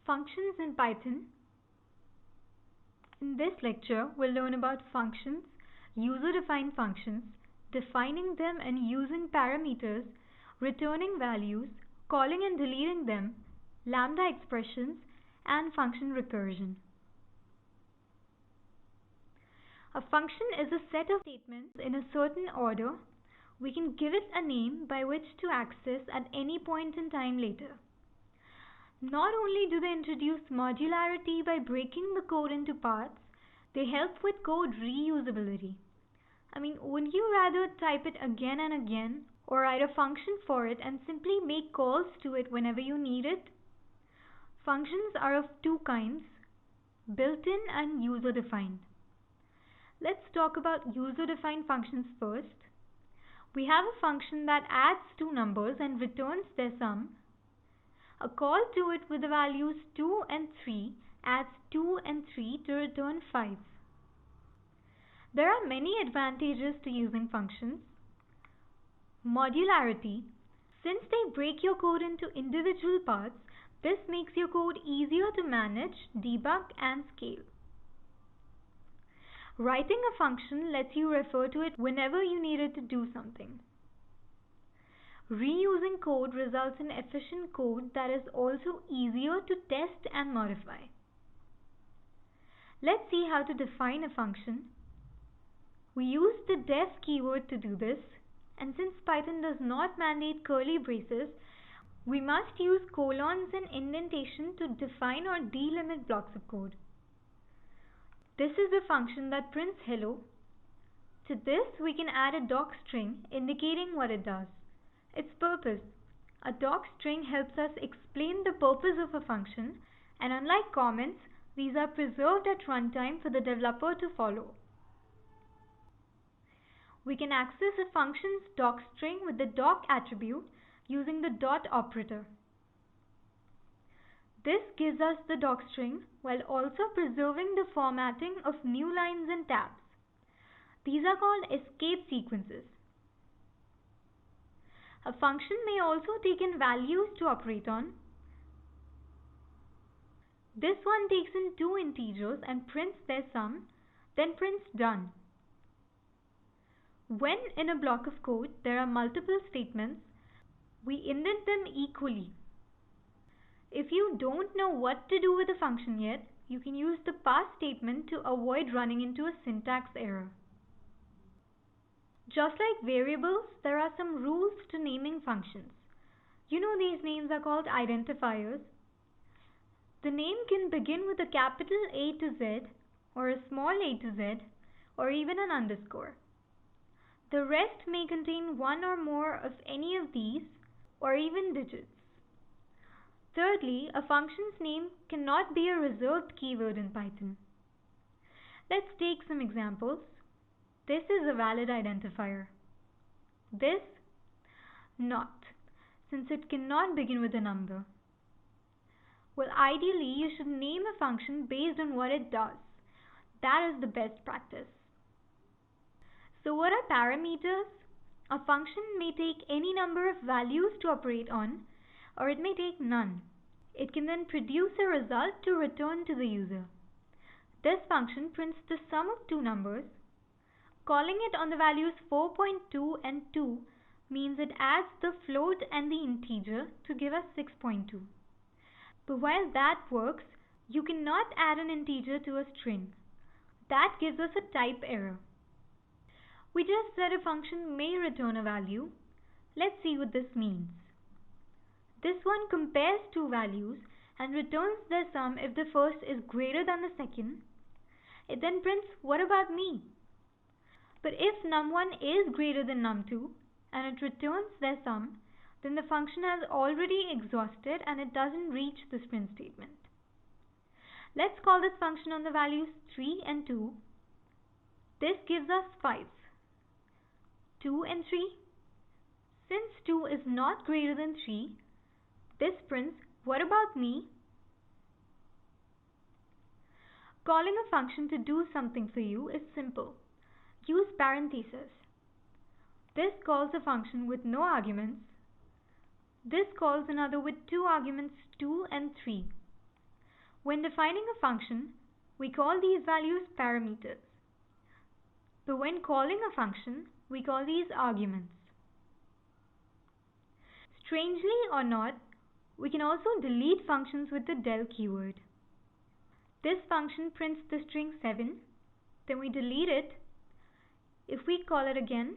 Functions in Python. In this lecture, we'll learn about functions, user-defined functions, defining them and using parameters, returning values, calling and deleting them, lambda expressions, and function recursion. A function is a set of statements in a certain order. We can give it a name by which to access at any point in time later. Not only do they introduce modularity by breaking the code into parts, they help with code reusability. Would you rather type it again and again, or write a function for it and simply make calls to it whenever you need it? Functions are of two kinds, built-in and user-defined. Let's talk about user-defined functions first. We have a function that adds two numbers and returns their sum. A call to it with the values 2 and 3 adds 2 and 3 to return 5. There are many advantages to using functions. Modularity. Since they break your code into individual parts, this makes your code easier to manage, debug, and scale. Writing a function lets you refer to it whenever you need it to do something. Reusing code results in efficient code that is also easier to test and modify. Let's see how to define a function. We use the def keyword to do this, and since Python does not mandate curly braces, we must use colons and indentation to define or delimit blocks of code. This is a function that prints hello. To this, we can add a docstring indicating what it does. Its purpose. A docstring helps us explain the purpose of a function, and unlike comments, these are preserved at runtime for the developer to follow. We can access a function's docstring with the doc attribute using the dot operator. This gives us the docstring while also preserving the formatting of new lines and tabs. These are called escape sequences. A function may also take in values to operate on. This one takes in two integers and prints their sum, then prints done. When in a block of code there are multiple statements, we indent them equally. If you don't know what to do with a function yet, you can use the pass statement to avoid running into a syntax error. Just like variables, there are some rules to naming functions. You know these names are called identifiers. The name can begin with a capital A to Z, or a small a to Z, or even an underscore. The rest may contain one or more of any of these, or even digits. Thirdly, a function's name cannot be a reserved keyword in Python. Let's take some examples. This is a valid identifier. This, not, since it cannot begin with a number. Well, ideally, you should name a function based on what it does. That is the best practice. So what are parameters? A function may take any number of values to operate on, or it may take none. It can then produce a result to return to the user. This function prints the sum of two numbers. Calling it on the values 4.2 and 2 means it adds the float and the integer to give us 6.2. But while that works, you cannot add an integer to a string. That gives us a type error. We just said a function may return a value. Let's see what this means. This one compares two values and returns their sum if the first is greater than the second. It then prints, what about me? But if num1 is greater than num2 and it returns their sum, then the function has already exhausted and it doesn't reach this print statement. Let's call this function on the values 3 and 2. This gives us 5. 2 and 3. Since 2 is not greater than 3, this prints, what about me? Calling a function to do something for you is simple. Use parentheses. This calls a function with no arguments. This calls another with two arguments 2 and 3. When defining a function, we call these values parameters. But when calling a function, we call these arguments. Strangely or not, we can also delete functions with the del keyword. This function prints the string 7, then we delete it. If we call it again,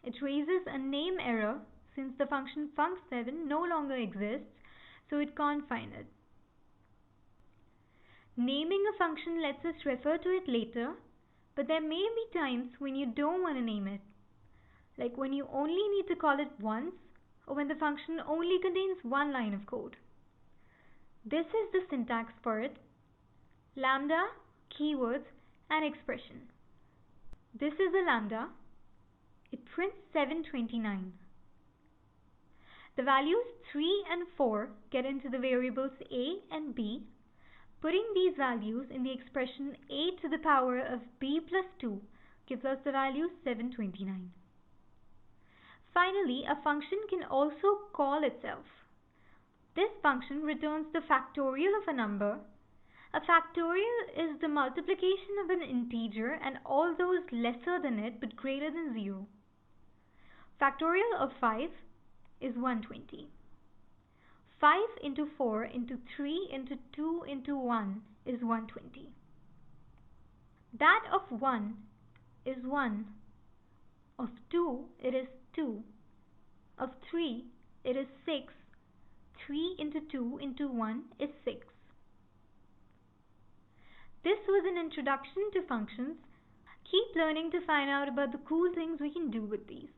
it raises a name error since the function func7 no longer exists, so it can't find it. Naming a function lets us refer to it later, but there may be times when you don't want to name it, like when you only need to call it once or when the function only contains one line of code. This is the syntax for it: lambda, keywords, and expression. This is a lambda. It prints 729. The values 3 and 4 get into the variables a and b. Putting these values in the expression a to the power of b plus 2 gives us the value 729. Finally, a function can also call itself. This function returns the factorial of a number. A factorial is the multiplication of an integer and all those lesser than it but greater than 0. Factorial of 5 is 120. 5 into 4 into 3 into 2 into 1 is 120. That of 1 is 1. Of 2 it is 2. Of 3 it is 6. 3 into 2 into 1 is 6. This was an introduction to functions. Keep learning to find out about the cool things we can do with these.